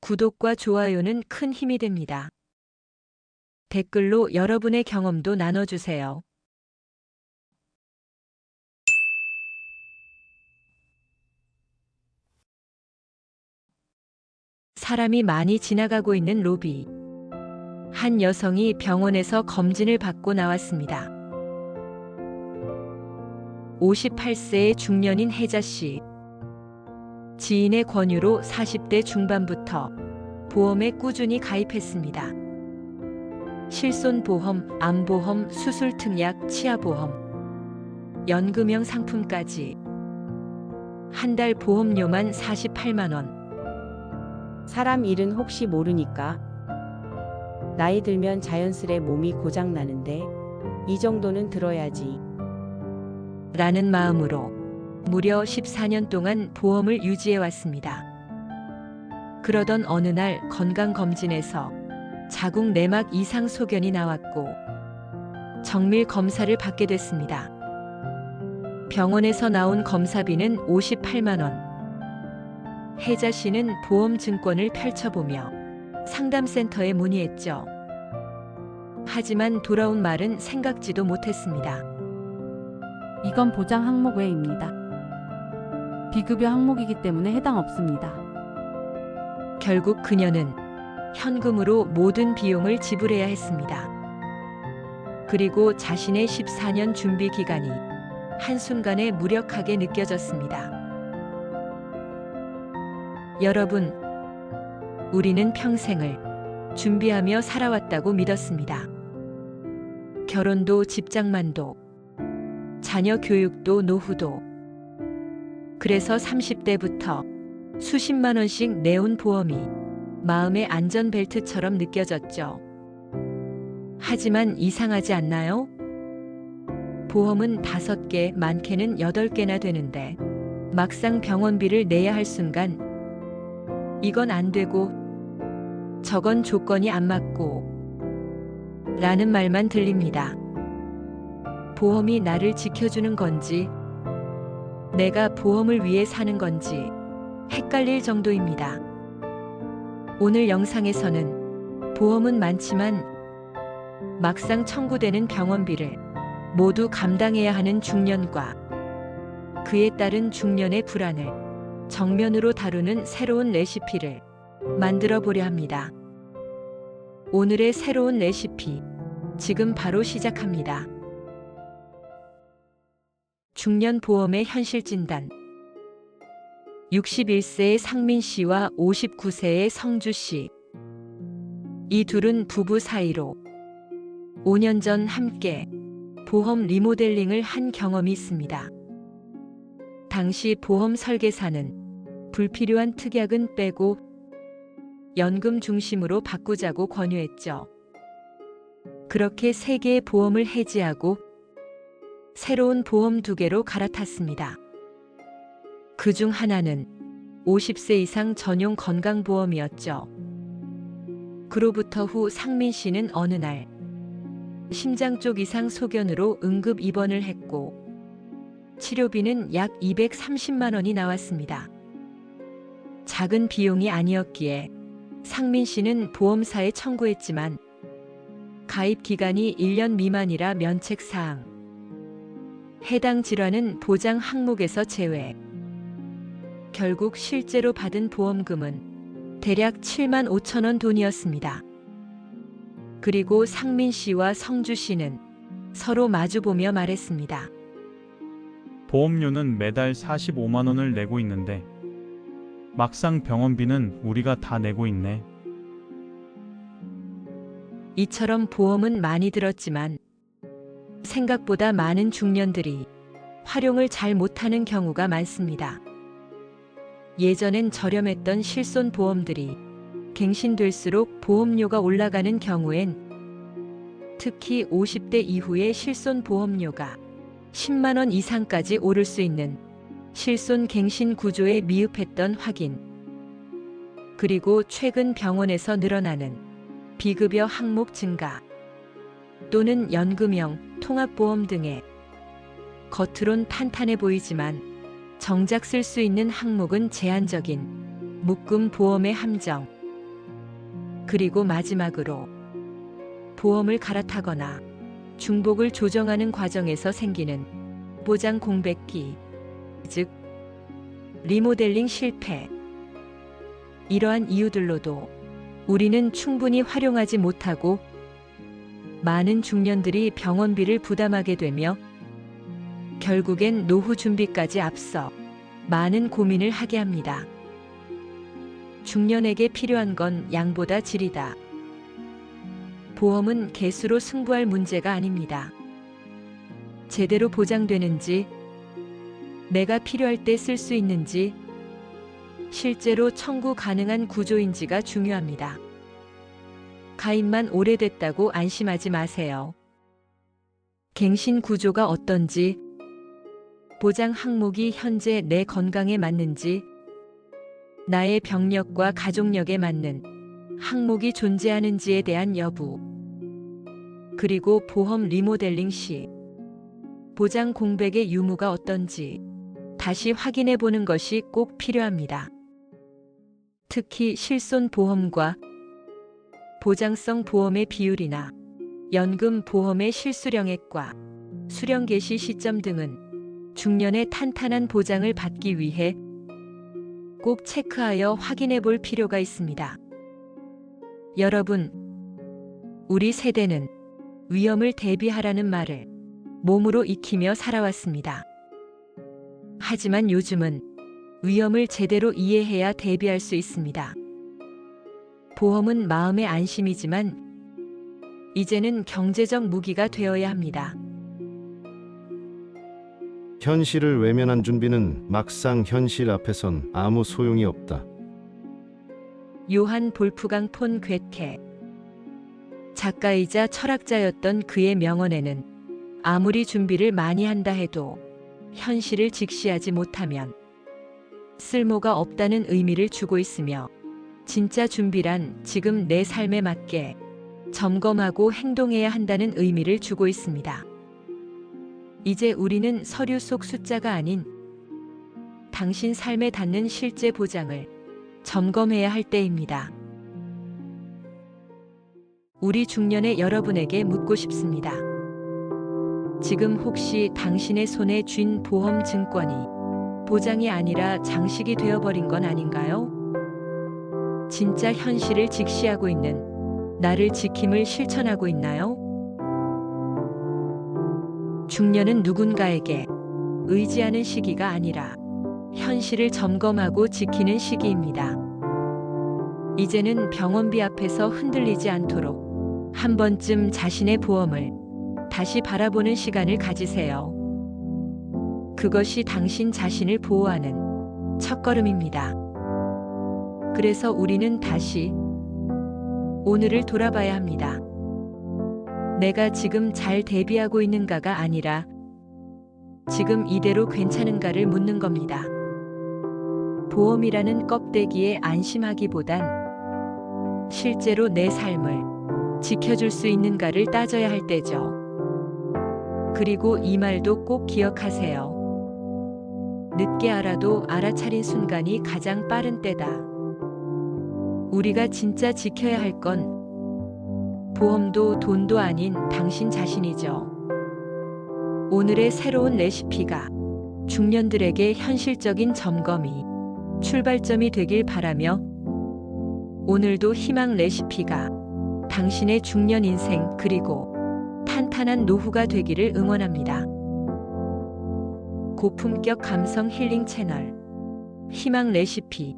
구독과 좋아요는 큰 힘이 됩니다. 댓글로 여러분의 경험도 나눠주세요. 사람이 많이 지나가고 있는 로비. 한 여성이 병원에서 검진을 받고 나왔습니다. 58세의 중년인 혜자 씨. 지인의 권유로 40대 중반부터 보험에 꾸준히 가입했습니다. 실손보험, 암보험, 수술특약, 치아보험, 연금형 상품까지. 한 달 보험료만 48만 원. 사람 일은 혹시 모르니까. 나이 들면 자연스레 몸이 고장나는데 이 정도는 들어야지. 라는 마음으로 무려 14년 동안 보험을 유지해 왔습니다. 그러던 어느 날 건강검진에서 자궁 내막 이상 소견이 나왔고 정밀 검사를 받게 됐습니다. 병원에서 나온 검사비는 58만 원. 혜자 씨는 보험 증권을 펼쳐보며 상담센터에 문의했죠. 하지만 돌아온 말은 생각지도 못했습니다. 이건 보장 항목 외입니다. 비급여 항목이기 때문에 해당 없습니다. 결국 그녀는 현금으로 모든 비용을 지불해야 했습니다. 그리고 자신의 14년 준비 기간이 한순간에 무력하게 느껴졌습니다. 여러분, 우리는 평생을 준비하며 살아왔다고 믿었습니다. 결혼도 직장만도, 자녀 교육도 노후도. 그래서 30대부터 수십만 원씩 내온 보험이 마음의 안전벨트처럼 느껴졌죠. 하지만 이상하지 않나요? 보험은 5개, 많게는 8개나 되는데 막상 병원비를 내야 할 순간 이건 안 되고 저건 조건이 안 맞고 라는 말만 들립니다. 보험이 나를 지켜주는 건지 내가 보험을 위해 사는 건지 헷갈릴 정도입니다. 오늘 영상에서는 보험은 많지만 막상 청구되는 병원비를 모두 감당해야 하는 중년과 그에 따른 중년의 불안을 정면으로 다루는 새로운 레시피를 만들어 보려 합니다. 오늘의 새로운 레시피, 지금 바로 시작합니다. 중년 보험의 현실 진단. 61세의 상민 씨와 59세의 성주 씨. 이 둘은 부부 사이로 5년 전 함께 보험 리모델링을 한 경험이 있습니다. 당시 보험 설계사는 불필요한 특약은 빼고 연금 중심으로 바꾸자고 권유했죠. 그렇게 3개의 보험을 해지하고 새로운 보험 2개로 갈아탔습니다. 그중 하나는 50세 이상 전용 건강보험이었죠. 그로부터 후 상민 씨는 어느 날 심장 쪽 이상 소견으로 응급 입원을 했고 치료비는 약 230만 원이 나왔습니다. 작은 비용이 아니었기에 상민 씨는 보험사에 청구했지만 가입 기간이 1년 미만이라 면책사항. 해당 질환은 보장 항목에서 제외. 결국 실제로 받은 보험금은 대략 7만 5천 원 돈이었습니다. 그리고 상민 씨와 성주 씨는 서로 마주보며 말했습니다. 보험료는 매달 45만 원을 내고 있는데 막상 병원비는 우리가 다 내고 있네. 이처럼 보험은 많이 들었지만 생각보다 많은 중년들이 활용을 잘 못하는 경우가 많습니다. 예전엔 저렴했던 실손보험들이 갱신될수록 보험료가 올라가는 경우엔 특히 50대 이후의 실손보험료가 10만 원 이상까지 오를 수 있는 실손 갱신 구조에 미흡했던 확인. 그리고 최근 병원에서 늘어나는 비급여 항목 증가 또는 연금형, 통합보험 등의 겉으론 탄탄해 보이지만 정작 쓸 수 있는 항목은 제한적인 묶음 보험의 함정. 그리고 마지막으로 보험을 갈아타거나 중복을 조정하는 과정에서 생기는 보장 공백기, 즉 리모델링 실패. 이러한 이유들로도 우리는 충분히 활용하지 못하고 많은 중년들이 병원비를 부담하게 되며 결국엔 노후 준비까지 앞서 많은 고민을 하게 합니다. 중년에게 필요한 건 양보다 질이다. 보험은 개수로 승부할 문제가 아닙니다. 제대로 보장되는지, 내가 필요할 때 쓸 수 있는지, 실제로 청구 가능한 구조인지가 중요합니다. 가입만 오래됐다고 안심하지 마세요. 갱신 구조가 어떤지, 보장 항목이 현재 내 건강에 맞는지, 나의 병력과 가족력에 맞는 항목이 존재하는지에 대한 여부, 그리고 보험 리모델링 시 보장 공백의 유무가 어떤지 다시 확인해 보는 것이 꼭 필요합니다. 특히 실손 보험과 보장성 보험의 비율이나 연금 보험의 실수령액과 수령 개시 시점 등은 중년의 탄탄한 보장을 받기 위해 꼭 체크하여 확인해 볼 필요가 있습니다. 여러분, 우리 세대는 위험을 대비하라는 말을 몸으로 익히며 살아왔습니다. 하지만 요즘은 위험을 제대로 이해해야 대비할 수 있습니다. 보험은 마음의 안심이지만 이제는 경제적 무기가 되어야 합니다. 현실을 외면한 준비는 막상 현실 앞에선 아무 소용이 없다. 요한 볼프강 폰 괴테. 작가이자 철학자였던 그의 명언에는 아무리 준비를 많이 한다 해도 현실을 직시하지 못하면 쓸모가 없다는 의미를 주고 있으며, 진짜 준비란 지금 내 삶에 맞게 점검하고 행동해야 한다는 의미를 주고 있습니다. 이제 우리는 서류 속 숫자가 아닌 당신 삶에 닿는 실제 보장을 점검해야 할 때입니다. 우리 중년의 여러분에게 묻고 싶습니다. 지금 혹시 당신의 손에 쥔 보험 증권이 보장이 아니라 장식이 되어버린 건 아닌가요? 진짜 현실을 직시하고 있는 나를 지킴을 실천하고 있나요? 중년은 누군가에게 의지하는 시기가 아니라 현실을 점검하고 지키는 시기입니다. 이제는 병원비 앞에서 흔들리지 않도록 한 번쯤 자신의 보험을 다시 바라보는 시간을 가지세요. 그것이 당신 자신을 보호하는 첫걸음입니다. 그래서 우리는 다시 오늘을 돌아봐야 합니다. 내가 지금 잘 대비하고 있는가가 아니라 지금 이대로 괜찮은가를 묻는 겁니다. 보험이라는 껍데기에 안심하기보단 실제로 내 삶을 지켜줄 수 있는가를 따져야 할 때죠. 그리고 이 말도 꼭 기억하세요. 늦게 알아도 알아차린 순간이 가장 빠른 때다. 우리가 진짜 지켜야 할 건 보험도 돈도 아닌 당신 자신이죠. 오늘의 새로운 레시피가 중년들에게 현실적인 점검이 출발점이 되길 바라며, 오늘도 희망 레시피가 당신의 중년 인생 그리고 탄탄한 노후가 되기를 응원합니다. 고품격 감성 힐링 채널 희망 레시피.